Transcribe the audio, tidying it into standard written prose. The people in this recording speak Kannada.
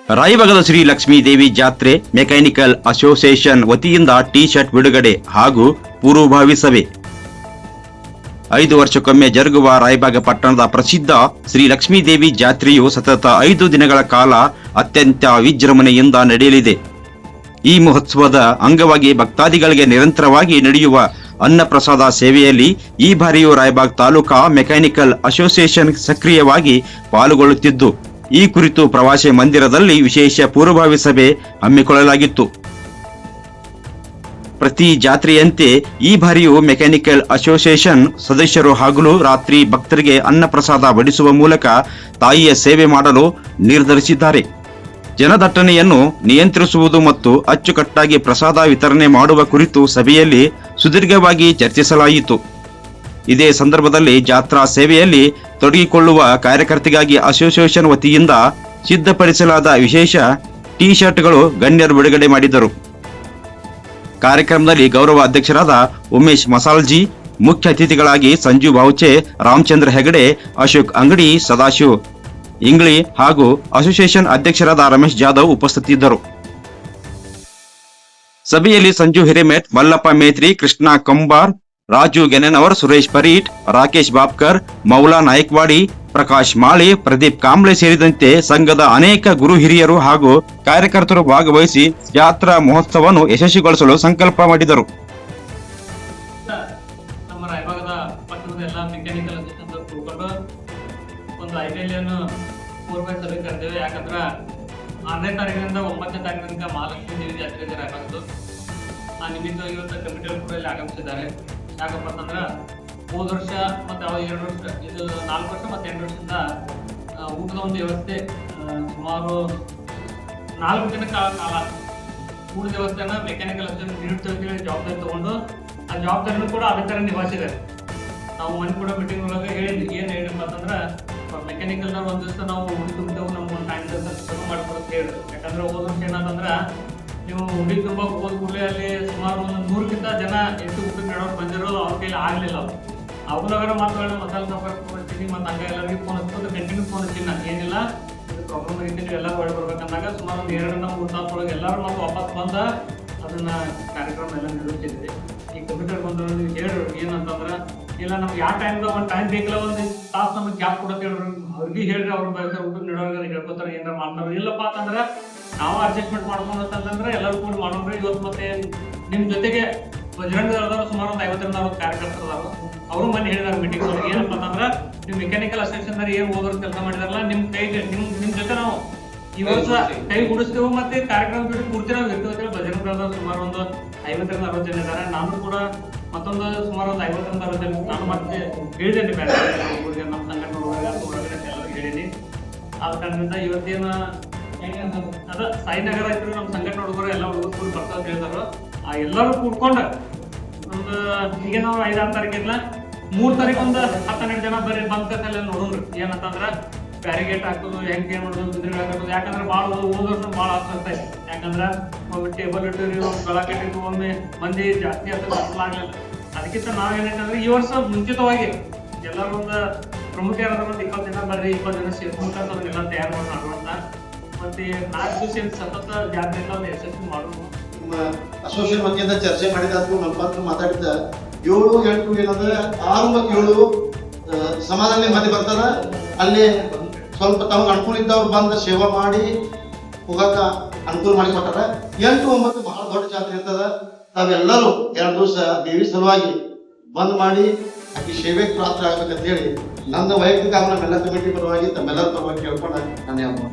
ರಾಯಬಾಗದ ಶ್ರೀ ಲಕ್ಷ್ಮೀ ದೇವಿ ಜಾತ್ರೆ ಮೆಕ್ಯಾನಿಕಲ್ ಅಸೋಸಿಯೇಷನ್ ವತಿಯಿಂದ ಟಿ ಶರ್ಟ್ ಬಿಡುಗಡೆ ಹಾಗೂ ಪೂರ್ವಭಾವಿ ಸಭೆ. 5 ವರ್ಷಕ್ಕೊಮ್ಮೆ ಜರುಗುವ ರಾಯಬಾಗ ಪಟ್ಟಣದ ಪ್ರಸಿದ್ಧ ಶ್ರೀ ಲಕ್ಷ್ಮೀ ದೇವಿ ಜಾತ್ರೆಯು ಸತತ 5 ದಿನಗಳ ಕಾಲ ಅತ್ಯಂತ ವಿಜೃಂಭಣೆಯಿಂದ ನಡೆಯಲಿದೆ. ಈ ಮಹೋತ್ಸವದ ಅಂಗವಾಗಿ ಭಕ್ತಾದಿಗಳಿಗೆ ನಿರಂತರವಾಗಿ ನಡೆಯುವ ಅನ್ನಪ್ರಸಾದ ಸೇವೆಯಲ್ಲಿ ಈ ಬಾರಿಯೂ ರಾಯಬಾಗ್ ತಾಲೂಕಾ ಮೆಕ್ಯಾನಿಕಲ್ ಅಸೋಸಿಯೇಷನ್ ಸಕ್ರಿಯವಾಗಿ ಪಾಲ್ಗೊಳ್ಳುತ್ತಿದ್ದು, ಈ ಕುರಿತು ಪ್ರವಾಸಿ ಮಂದಿರದಲ್ಲಿ ವಿಶೇಷ ಪೂರ್ವಭಾವಿ ಸಭೆ ಹಮ್ಮಿಕೊಳ್ಳಲಾಗಿತ್ತು. ಪ್ರತಿ ಜಾತ್ರೆಯಂತೆ ಈ ಬಾರಿಯೂ ಮೆಕ್ಯಾನಿಕಲ್ ಅಸೋಸಿಯೇಷನ್ ಸದಸ್ಯರು ಹಗಲು ರಾತ್ರಿ ಭಕ್ತರಿಗೆ ಅನ್ನಪ್ರಸಾದ ಬಡಿಸುವ ಮೂಲಕ ತಾಯಿಯ ಸೇವೆ ಮಾಡಲು ನಿರ್ಧರಿಸಿದ್ದಾರೆ. ಜನದಟ್ಟಣೆಯನ್ನು ನಿಯಂತ್ರಿಸುವುದು ಮತ್ತು ಅಚ್ಚುಕಟ್ಟಾಗಿ ಪ್ರಸಾದ ವಿತರಣೆ ಮಾಡುವ ಕುರಿತು ಸಭೆಯಲ್ಲಿ ಸುದೀರ್ಘವಾಗಿ ಚರ್ಚಿಸಲಾಯಿತು. ಇದೇ ಸಂದರ್ಭದಲ್ಲಿ ಜಾತ್ರಾ ಸೇವೆಯಲ್ಲಿ ತೊಡಗಿಕೊಳ್ಳುವ ಕಾರ್ಯಕರ್ತೆಗಾಗಿ ಅಸೋಸಿಯೇಷನ್ ವತಿಯಿಂದ ಸಿದ್ಧಪಡಿಸಲಾದ ವಿಶೇಷ ಟಿ ಶರ್ಟ್ಗಳು ಗಣ್ಯರು ಬಿಡುಗಡೆ ಮಾಡಿದರು. ಕಾರ್ಯಕ್ರಮದಲ್ಲಿ ಗೌರವ ಅಧ್ಯಕ್ಷರಾದ ಉಮೇಶ್ ಮಸಾಲ್ಜಿ, ಮುಖ್ಯ ಅತಿಥಿಗಳಾಗಿ ಸಂಜು ಬಾವುಚೆ, ರಾಮಚಂದ್ರ ಹೆಗಡೆ, ಅಶೋಕ್ ಅಂಗಡಿ, ಸದಾಶಿವ್ ಇಂಗ್ಳಿ ಹಾಗೂ ಅಸೋಸಿಯೇಷನ್ ಅಧ್ಯಕ್ಷರಾದ ರಮೇಶ್ ಜಾಧವ್ ಉಪಸ್ಥಿತರಿದ್ದರು. ಸಭೆಯಲ್ಲಿ ಸಂಜು ಹಿರೇಮೆಟ್, ಮಲ್ಲಪ್ಪ ಮೇತ್ರಿ, ಕೃಷ್ಣ ಕಂಬಾರ್, ರಾಜು ಗೆನೆನವರ್, ಸುರೇಶ್ ಪರೀಟ್, ರಾಕೇಶ್ ಬಾಬ್ಕರ್, ಮೌಲಾ ನಾಯಕ್ವಾಡಿ, ಪ್ರಕಾಶ್ ಮಾಳಿ, ಪ್ರದೀಪ್ ಕಾಂಬ್ಳೆ ಸೇರಿದಂತೆ ಸಂಘದ ಅನೇಕ ಗುರು ಹಿರಿಯರು ಹಾಗೂ ಕಾರ್ಯಕರ್ತರು ಭಾಗವಹಿಸಿ ಜಾತ್ರಾ ಮಹೋತ್ಸವವನ್ನು ಯಶಸ್ವಿಗೊಳಿಸಲು ಸಂಕಲ್ಪ ಮಾಡಿದರು. ನಮ್ಮ ರಾಯಬಾಗದ ಪಟ್ಟಣದ ಎಲ್ಲ ಮೆಕ್ಯಾನಿಕಲ್ ಅಸೋಸಿಯೇಷನ್ ಕೂತ್ಕೊಂಡು ಒಂದು ಐಡಿಯಲಿಯನ್ನು ಪೂರ್ವ ಸಭೆ ಕರೆದೇವೆ. ಯಾಕಂದ್ರೆ 6ನೇ ತಾರೀಕಿನಿಂದ 9ನೇ ತಾರೀಕಿನ ತನಕ ಮಹಾಲಕ್ಷ್ಮೀ ದೇವಿ ಜಾತ್ರೆ ಇದೆ ರಾಯಬಾಗದ್ದು. ಆ ನಿಮಿತ್ತ ಇವತ್ತು ಕಮಿಟಿಯವರು ಕೂಡ ಇಲ್ಲಿ ಆಗಮಿಸಿದ್ದಾರೆ. ಯಾಕಪ್ಪ ಅಂತಂದ್ರೆ ಹೋದ ವರ್ಷ ಮತ್ತು 2 ವರ್ಷ, ಇದು 4 ವರ್ಷ ಮತ್ತು 8 ವರ್ಷದಿಂದ ಊಟದ ಒಂದು ವ್ಯವಸ್ಥೆ ಸುಮಾರು 4 ದಿನ ಕಾಲ ಊಟದ ವ್ಯವಸ್ಥೆನ ಮೆಕ್ಯಾನಿಕಲ್ ಅಸೋಸಿಯೇಷನ್ ನೀಡುತ್ತೇವೆ ಜವಾಬ್ದಾರಿ ತಗೊಂಡು ಆ ಜವಾಬ್ದಾರಿನೂ ಕೂಡ ಅದೇ ಥರ ನಿಭಾಯಿಸಿದ್ದಾರೆ. ನಾವು ಮನೆ ಕೂಡ ಮೀಟಿಂಗ್ ಒಳಗೆ ಹೇಳಿದ್ವಿ, ಏನು ಹೇಳಿಪ್ಪ ಅಂತಂದ್ರೆ ಮೆಕ್ಯಾನಿಕಲ್ನ ಒಂದು ದಿವಸ ನಾವು ಉಡಿ ತುಂಬಿದೆವು, ನಮ್ಮ ಒಂದು ಟೈಮ್ ಶುರು ಮಾಡ್ಕೊಡೋದು ಹೇಳಿದ್ರು. ಯಾಕಂದ್ರೆ ಹೋದ ವರ್ಷ ಏನಂತಂದ್ರೆ ನೀವು ಉಡಿ ತುಂಬ ಹೋದ ಕೂಡಲೇ ಅಲ್ಲಿ ಸುಮಾರು ಒಂದು 100ಕ್ಕಿಂತ ಜನ ಎಷ್ಟು ಊಟ ನೀಡೋರು ಬಂದಿರೋದು ಅವ್ರ ಕೈಲಿ ಆಗಲಿಲ್ಲ. ಅವ್ರನ್ನಾಗರ ಮಾತುಗಳನ್ನ ಮಸಾಲೆ ಸಾಂಬಾರು ಮತ್ತು ಹಂಗೆ ಎಲ್ಲರಿಗೂ ಫೋನ್ ಹಚ್ಕೊಂಡು ಕಂಟಿನ್ಯೂ ಫೋನ್ ಹಚ್ಚಿನ ಏನಿಲ್ಲ ಇದು ಪ್ರಾಬ್ಲಮ್ ಐತಿ, ನೀವು ಎಲ್ಲರೂ ಹೊರಗೆ ಬರ್ಬೇಕಂದಾಗ ಸುಮಾರು ಒಂದು 2-3 ತಾಸೊಳಗೆ ಎಲ್ಲರೂ ನಾವು ವಾಪಸ್ ಬಂದ ಅದನ್ನ ಕಾರ್ಯಕ್ರಮ ಎಲ್ಲ ನಡೆಯುತ್ತಿದ್ವಿ. ಈ ಕಂಪ್ಯೂಟರ್ ಬಂದ್ರು ನೀವು ಹೇಳ್ರಿ ಏನಂತಂದ್ರೆ, ಇಲ್ಲ ನಮ್ಗೆ ಯಾವ ಟೈಮ್ದಾಗ ಒಂದು ಟೈಮ್ ಬೇಕಲ್ಲ, ಒಂದು ತಾಸು ನಮಗೆ ಗ್ಯಾಪ್ ಕೊಡೋಕೆ ಹೇಳ್ರಿ, ಅವ್ರಿಗೆ ಹೇಳ್ರಿ, ಅವ್ರ ಊಟ ನೀಡೋರಿಗೆ ಹೇಳ್ಕೊತಾರೆ, ಏನಾರ ಮಾಡ್ತಾರೆ. ಇಲ್ಲಪ್ಪ ಅಂತಂದ್ರೆ ನಾವು ಅಡ್ಜಸ್ಟ್ಮೆಂಟ್ ಮಾಡ್ಕೊಂಡು ಅಂತಂದ್ರೆ ಎಲ್ಲರೂ ಕೂಡ ಮಾಡೋಣ್ರಿ. ಇವತ್ತು ಮತ್ತೆ ನಿಮ್ಮ ಜೊತೆಗೆ ಬಜರಂಗ ದಳದವರು ಸುಮಾರು ಒಂದು 50-60 ಕಾರ್ಯಕರ್ತರು ಅದಾರು. ಅವರು ಮನೆ ಹೇಳಿದಾರೆ ಮೀಟಿಂಗ್ ಒಳಗೆ, ಏನಪ್ಪ ಅಂತಂದ್ರೆ ನೀವು ಮೆಕ್ಯಾನಿಕಲ್ ಅಸೋಸಿಯೇಷನ್ ಏನು ಹೋಗೋರು ಕೆಲಸ ಮಾಡಿದಾರಲ್ಲ, ನಿಮ್ಮ ಜೊತೆ ನಾವು ಈ ವರ್ಷ ಕೈ ಗುಡಿಸ್ತೇವೆ ಮತ್ತೆ ಕಾರ್ಯಕ್ರಮ ಬಿಟ್ಟು ಪೂರ್ತಿ ನಾವು ಇರ್ತೇವೆ. ಬಜರಂಗ ದಳದವರು ಸುಮಾರು ಒಂದು 50-60 ಜನ ಇದ್ದಾರೆ. ನಾನು ಕೂಡ ಮತ್ತೊಂದು ಸುಮಾರು ಒಂದು 50-60 ಜನ ನಾನು ಮತ್ತೆ ಹೇಳಿದ್ದೇನೆ ಊರಿಗೆ, ನಮ್ಮ ಸಂಘಟನೆ ಹೊರಗಡೆ ಎಲ್ಲರಿಗೂ ಹೇಳೀನಿ. ಆದ ಕಾರಣದಿಂದ ಇವತ್ತೇನು ಅದ ಸಾಯಿನಗರ ಇದ್ರು ನಮ್ಮ ಸಂಘಟನೆ ಹುಡುಗರು ಎಲ್ಲ ಹುಡುಗರು ಕೂಡ ಬರ್ತಾವ ಹೇಳ್ತಾರ. ಆ ಎಲ್ಲರೂ ಕೂಡ್ಕೊಂಡು ಒಂದು ಈಗ ನಾವು 5-6 ತಾರೀಕಿಲ್ಲ 3 ತಾರೀಕು ಒಂದು 10-12 ಜನ ಬರ್ರಿ ಬಂದ್ಕಲ್ಲ ನೋಡೋಣ್ರಿ. ಏನಂತಂದ್ರೆ ಬ್ಯಾರಿಗೇಟ್ ಹಾಕೋದು, ಹೆಂಗೆ ಏನು ಮಾಡೋದು, ಬಿದ್ರಿ ಹಾಕೋದು. ಯಾಕಂದ್ರೆ ಭಾಳ ಓದೋರ್ನು ಭಾಳ ಆಗ್ತಾ ಇದೆ. ಯಾಕಂದ್ರೆ ಒಮ್ಮೆ ಟೇಬಲ್ ಇಟ್ಟಿರಿ, ಒಂದು ಗಲ ಕಟ್ಟಿದ್ದು, ಒಮ್ಮೆ ಮಂದಿ ಜಾಸ್ತಿ ಆಗ್ಲಿಲ್ಲ. ಅದಕ್ಕಿಂತ ನಾವೇನಂತಂದ್ರೆ ಈ ವರ್ಷ ಮುಂಚಿತವಾಗಿ ಎಲ್ಲರೂ ಒಂದು ಪ್ರಮುಖ ಯಾರಾದ್ರೂ ಒಂದು 20 ಜನ ಬರ್ರಿ, 20 ಜನ ಸೇರ್ಕೊಂತ ಅದನ್ನೆಲ್ಲ ತಯಾರು ಮಾಡಿ ಮಾಡುವಂತ ಮತ್ತೆ 4 ದಿವಸ ಸತತ ಜಾತ್ರೆ ಯಶಸ್ವಿ ಮಾಡೋದು. ನಿಮ್ಮ ಅಸೋಸಿಯೇಷನ್ ವತಿಯಿಂದ ಚರ್ಚೆ ಮಾಡಿದಾದ್ರು ನಮ್ಮ ಮಾತಾಡಿದ 7-8 ಏನಂದ್ರೆ 6 ಮತ್ತು 7 ಸಮಾಧಾನ ಮಂದಿ ಬರ್ತಾರ. ಅಲ್ಲಿ ಸ್ವಲ್ಪ ತಮಗೆ ಅನುಕೂಲ ಇದ್ದವ್ರು ಬಂದು ಸೇವಾ ಮಾಡಿ ಹೋಗಾಕ ಅನುಕೂಲ ಮಾಡಿ ಕೊಟ್ಟಾರ. 8-9 ಬಹಳ ದೊಡ್ಡ ಜಾತ್ರೆ ಇರ್ತದ. ತಾವೆಲ್ಲರೂ 2 ದಿವಸ ದೇವಿ ಸಲುವಾಗಿ ಬಂದ್ ಮಾಡಿ ಈ ಸೇವೆಗೆ ಪಾತ್ರ ಆಗ್ಬೇಕಂತ ಹೇಳಿ ನನ್ನ ವೈಯಕ್ತಿಕ ನಮ್ಮೆಲ್ಲ ಕಮಿಟಿ ಪರವಾಗಿ ತಮ್ಮೆಲ್ಲರ ಪರವಾಗಿ ಕೇಳ್ಕೊಂಡು ನಾನು